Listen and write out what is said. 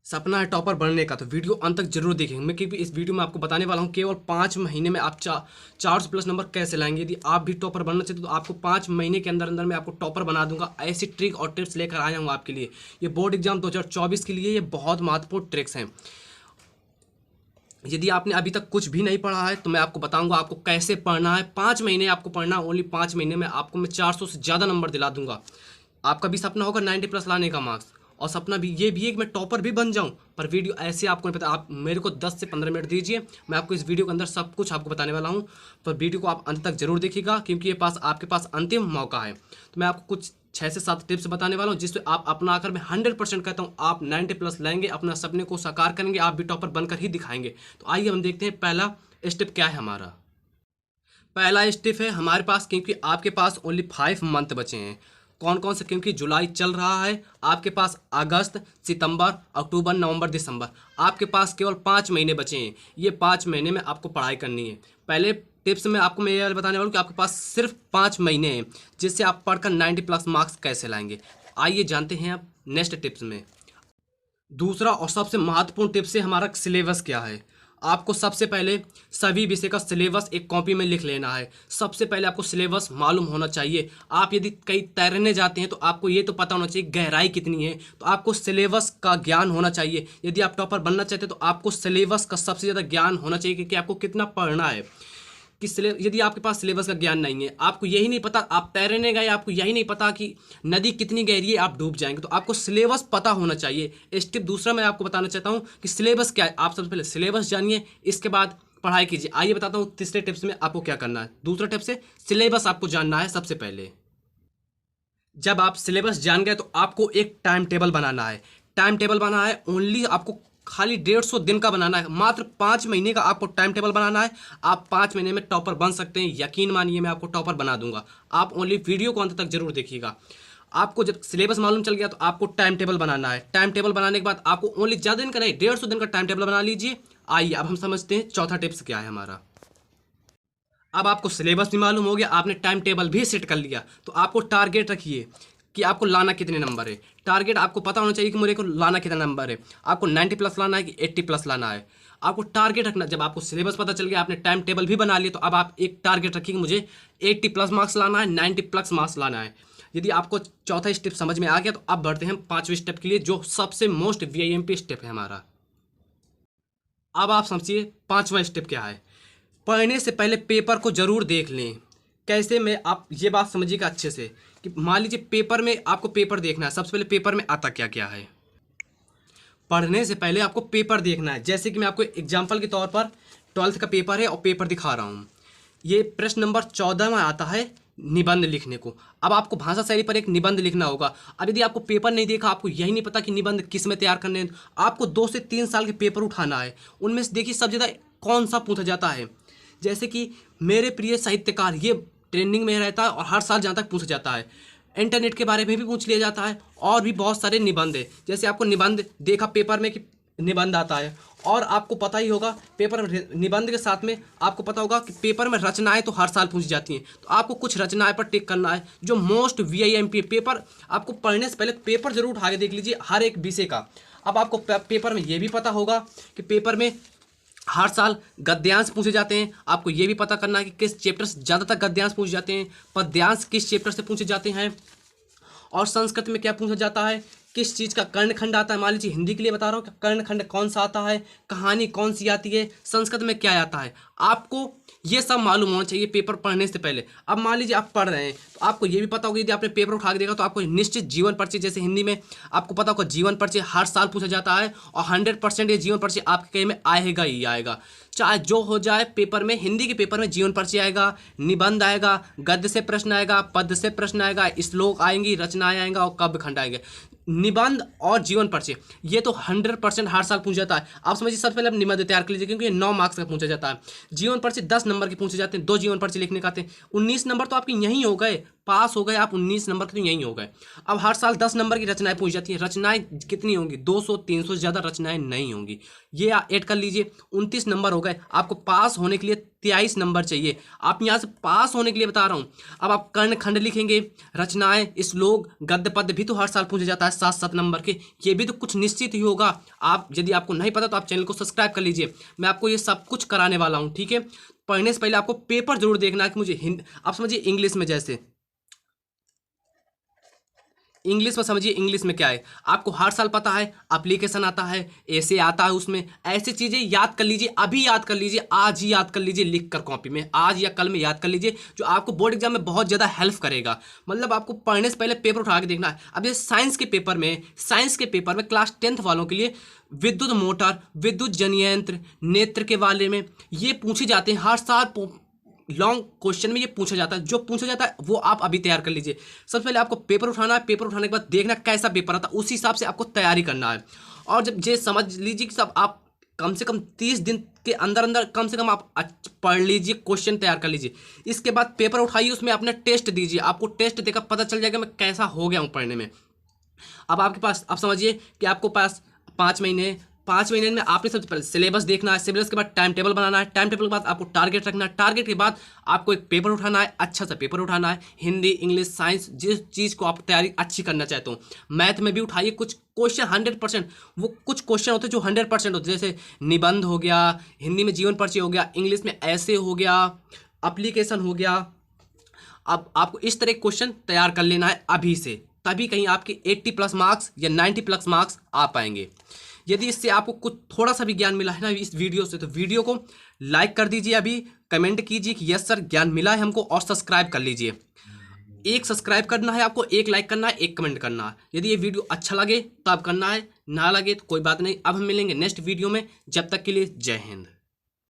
सपना है टॉपर बनने का तो वीडियो अंत तक जरूर देखेंगे। मैं क्योंकि इस वीडियो में आपको बताने वाला हूँ केवल 5 महीने में आप 400+ नंबर कैसे लाएंगे। यदि आप भी टॉपर बनना चाहते हो तो आपको 5 महीने के अंदर अंदर मैं आपको टॉपर बना दूंगा। ऐसी ट्रिक और टिप्स लेकर आया हूँ आपके लिए। ये बोर्ड एग्जाम 2024 के लिए ये बहुत महत्वपूर्ण ट्रिक्स हैं। यदि आपने अभी तक कुछ भी नहीं पढ़ा है तो मैं आपको बताऊंगा आपको कैसे पढ़ना है। 5 महीने आपको पढ़ना है। ओनली 5 महीने में आपको मैं 400 से ज़्यादा नंबर दिला दूंगा। आपका भी सपना होगा 90+ लाने का मार्क्स, और सपना भी ये भी है कि मैं टॉपर भी बन जाऊं। पर वीडियो ऐसे आपको नहीं पता। आप मेरे को 10 से 15 मिनट दीजिए, मैं आपको इस वीडियो के अंदर सब कुछ आपको बताने वाला हूं। पर वीडियो को आप अंत तक जरूर देखिएगा क्योंकि ये आपके पास अंतिम मौका है। तो मैं आपको कुछ 6 से 7 टिप्स बताने वाला हूँ जिससे आप अपना आकर मैं 100% कहता हूँ आप 90+ लाएंगे, अपना सपने को साकार करेंगे, आप भी टॉपर बनकर ही दिखाएंगे। तो आइए हम देखते हैं पहला स्टेप क्या है हमारा। पहला स्टेप है हमारे पास, क्योंकि आपके पास ओनली 5 मंथ बचे हैं। कौन कौन से? क्योंकि जुलाई चल रहा है, आपके पास अगस्त, सितंबर, अक्टूबर, नवंबर, दिसंबर, आपके पास केवल 5 महीने बचे हैं। ये 5 महीने में आपको पढ़ाई करनी है। पहले टिप्स में आपको मैं ये बताने वाला हूँ कि आपके पास सिर्फ 5 महीने हैं जिससे आप पढ़कर 90+ मार्क्स कैसे लाएंगे। आइए जानते हैं अब नेक्स्ट टिप्स में। दूसरा और सबसे महत्वपूर्ण टिप्स है हमारा सिलेबस क्या है। आपको सबसे पहले सभी विषय का सिलेबस एक कॉपी में लिख लेना है। सबसे पहले आपको सिलेबस मालूम होना चाहिए। आप यदि कहीं तैरने जाते हैं तो आपको ये तो पता होना चाहिए गहराई कितनी है, तो आपको सिलेबस का ज्ञान होना चाहिए। यदि आप टॉपर बनना चाहते हैं तो आपको सिलेबस का सबसे ज़्यादा ज्ञान होना चाहिए कि आपको कितना पढ़ना है। कि यदि आपके पास सिलेबस का ज्ञान नहीं है, आपको यही नहीं पता आप तैरने गए, आपको यही नहीं पता कि नदी कितनी गहरी है, आप डूब जाएंगे। तो आपको सिलेबस पता होना चाहिए। स्टेप दूसरा मैं आपको बताना चाहता हूँ कि सिलेबस क्या है। आप सबसे पहले सिलेबस जानिए, इसके बाद पढ़ाई कीजिए। आइए बताता हूँ तीसरे टिप्स में आपको क्या करना है। दूसरा टिप्स है सिलेबस आपको जानना है। सबसे पहले जब आप सिलेबस जान गए तो आपको एक टाइम टेबल बनाना है। टाइम टेबल बनाना है ओनली आपको खाली 150 दिन का बनाना है। मात्र 5 महीने का आपको टाइम टेबल बनाना है। आप 5 महीने में टॉपर बन सकते हैं। यकीन मानिए मैं आपको टॉपर बना दूंगा। आप ओनली वीडियो को अंत तक जरूर देखिएगा। आपको जब सिलेबस मालूम चल गया तो आपको टाइम टेबल बनाना है। टाइम टेबल बनाने के बाद आपको ओनली ज़्यादा दिन का नहीं, 150 दिन का टाइम टेबल बना लीजिए। आइए अब हम समझते हैं चौथा टिप्स क्या है हमारा। अब आपको सिलेबस भी मालूम हो गया, आपने टाइम टेबल भी सेट कर लिया, तो आपको टारगेट रखिए कि आपको लाना कितने नंबर है। टारगेट आपको पता होना चाहिए कि मुझे को लाना कितना नंबर है। आपको 90+ लाना है कि 80+ लाना है। आपको टारगेट रखना। जब आपको सिलेबस पता चल गया, आपने टाइम टेबल भी बना लिया, तो अब आप एक टारगेट रखिए कि मुझे 80+ मार्क्स लाना है, 90+ मार्क्स लाना है। यदि आपको चौथा स्टेप समझ में आ गया तो अब बढ़ते हैं 5वें स्टेप के लिए, जो सबसे मोस्ट VIMP स्टेप है हमारा। अब आप समझिए 5वां स्टेप क्या है। पढ़ने से पहले पेपर को जरूर देख लें। कैसे में? आप ये बात समझिएगा अच्छे से कि मान लीजिए पेपर में आपको पेपर देखना है। सबसे पहले पेपर में आता क्या क्या है। पढ़ने से पहले आपको पेपर देखना है। जैसे कि मैं आपको एग्जाम्पल के तौर पर 12th का पेपर है और पेपर दिखा रहा हूँ। ये प्रश्न नंबर 14 में आता है निबंध लिखने को। अब आपको भाषा शैली पर एक निबंध लिखना होगा। अब यदि आपको पेपर नहीं देखा, आपको यही नहीं पता कि निबंध किस में तैयार करने हैं, आपको 2 से 3 साल के पेपर उठाना है। उनमें से देखिए सब ज़्यादा कौन सा पूछा जाता है। जैसे कि मेरे प्रिय साहित्यकार, ये ट्रेंडिंग में रहता है और हर साल जहाँ तक पूछा जाता है। इंटरनेट के बारे में भी पूछ लिया जाता है और भी बहुत सारे निबंध है। जैसे आपको निबंध देखा पेपर में कि निबंध आता है, और आपको पता ही होगा पेपर में निबंध के साथ में आपको पता होगा कि पेपर में रचनाएं तो हर साल पूछी जाती हैं। तो आपको कुछ रचनाएं पर टिक करना है जो मोस्ट VIMP पेपर। आपको पढ़ने से पहले पेपर जरूर उठा के देख लीजिए हर एक विषय का। अब आपको पेपर में ये भी पता होगा कि पेपर में हर साल गद्यांश पूछे जाते हैं। आपको ये भी पता करना है कि किस चैप्टर से ज़्यादातर गद्यांश पूछे जाते हैं, पद्यांश किस चैप्टर से पूछे जाते हैं, और संस्कृत में क्या पूछा जाता है, किस चीज़ का कर्णखंड आता है। मान लीजिए हिंदी के लिए बता रहा हूँ कि कर्णखंड कौन सा आता है, कहानी कौन सी आती है, संस्कृत में क्या आता है। आपको ये सब मालूम होना चाहिए पेपर पढ़ने से पहले। अब मान लीजिए आप पढ़ रहे हैं तो आपको ये भी पता होगा, यदि आपने पेपर उठा के देखा तो आपको निश्चित जीवन परिचय, जैसे हिंदी में आपको पता होगा जीवन परिचय हर साल पूछा जाता है और 100% ये जीवन परिचय आपके कहीं में आएगा ही आएगा। चाहे जो हो जाए, पेपर में, हिंदी के पेपर में जीवन परिचय आएगा, निबंध आएगा, गद्य से प्रश्न आएगा, पद्य से प्रश्न आएगा, श्लोक आएंगी, रचनाएं आएंगा और काव्य खंड आएंगे। निबंध और जीवन परिचय ये तो 100% हर साल पूछा जाता है। आप समझिए सबसे पहले आप निबंध तैयार कर लीजिए क्योंकि ये 9 मार्क्स का पूछा जाता है। जीवन परिचय 10 नंबर के पूछे जाते हैं, 2 जीवन परिचय लिखने का आते हैं। 19 नंबर तो आपके यहीं हो गए। पास हो गए आप 19 नंबर के तो यहीं हो गए। अब हर साल 10 नंबर की रचनाएं पूछ जाती हैं, रचनाएं कितनी होंगी, 200 300 से ज़्यादा रचनाएं नहीं होंगी। ये ऐड कर लीजिए, 29 नंबर हो गए। आपको पास होने के लिए 23 नंबर चाहिए। आप यहाँ से पास होने के लिए बता रहा हूँ। अब आप कर्ण खंड लिखेंगे, रचनाएं, श्लोक, गद्य पद्य भी तो हर साल पूछा जाता है 7-7 नंबर के, ये भी तो कुछ निश्चित ही होगा। आप यदि आपको नहीं पता तो आप चैनल को सब्सक्राइब कर लीजिए, मैं आपको ये सब कुछ कराने वाला हूँ, ठीक है। पढ़ने से पहले आपको पेपर जरूर देखना है कि मुझे हिंदी, आप समझिए इंग्लिश में, जैसे इंग्लिश में समझिए, इंग्लिश में क्या है आपको हर साल पता है, एप्लीकेशन आता है, ऐसे आता है, उसमें ऐसी चीज़ें याद कर लीजिए, अभी याद कर लीजिए, आज ही याद कर लीजिए, लिख कर कॉपी में आज या कल में याद कर लीजिए, जो आपको बोर्ड एग्जाम में बहुत ज़्यादा हेल्प करेगा। मतलब आपको पढ़ने से पहले पेपर उठा के देखना है। अब ये साइंस के पेपर में क्लास 10th वालों के लिए विद्युत मोटर, विद्युत जनयंत्र, नेत्र के बारे में ये पूछे जाते हैं हर साल। लॉन्ग क्वेश्चन में ये पूछा जाता है, जो पूछा जाता है वो आप अभी तैयार कर लीजिए। सबसे पहले आपको पेपर उठाना है, पेपर उठाने के बाद देखना कैसा पेपर आता है, उसी हिसाब से आपको तैयारी करना है। और जब ये समझ लीजिए कि सब आप कम से कम 30 दिन के अंदर अंदर कम से कम आप पढ़ लीजिए, क्वेश्चन तैयार कर लीजिए। इसके बाद पेपर उठाइए, उसमें अपना टेस्ट दीजिए, आपको टेस्ट देकर पता चल जाएगा मैं कैसा हो गया हूँ पढ़ने में। अब आपके पास, अब समझिए कि आपको पास 5 महीने में आपने सबसे पहले सिलेबस देखना है, सिलेबस के बाद टाइम टेबल बनाना है, टाइम टेबल के बाद आपको टारगेट रखना है, टारगेट के बाद आपको एक पेपर उठाना है, अच्छा सा पेपर उठाना है, हिंदी, इंग्लिश, साइंस, जिस चीज़ को आप तैयारी अच्छी करना चाहते हो। मैथ में भी उठाइए, कुछ क्वेश्चन 100%, वो कुछ क्वेश्चन होते हैं जो 100% होते हैं, जैसे निबंध हो गया, हिंदी में जीवन परिचय हो गया, इंग्लिश में ऐसे हो गया, एप्लीकेशन हो गया। अब आपको इस तरह क्वेश्चन तैयार कर लेना है अभी से, तभी कहीं आपके 80+ मार्क्स या 90+ मार्क्स आ पाएंगे। यदि इससे आपको कुछ थोड़ा सा भी ज्ञान मिला है ना इस वीडियो से, तो वीडियो को लाइक कर दीजिए, अभी कमेंट कीजिए कि यस सर ज्ञान मिला है हमको, और सब्सक्राइब कर लीजिए। एक सब्सक्राइब करना है आपको, एक लाइक करना है, एक कमेंट करना है। यदि ये वीडियो अच्छा लगे तब करना है, ना लगे तो कोई बात नहीं। अब हम मिलेंगे नेक्स्ट वीडियो में, जब तक के लिए जय हिंद।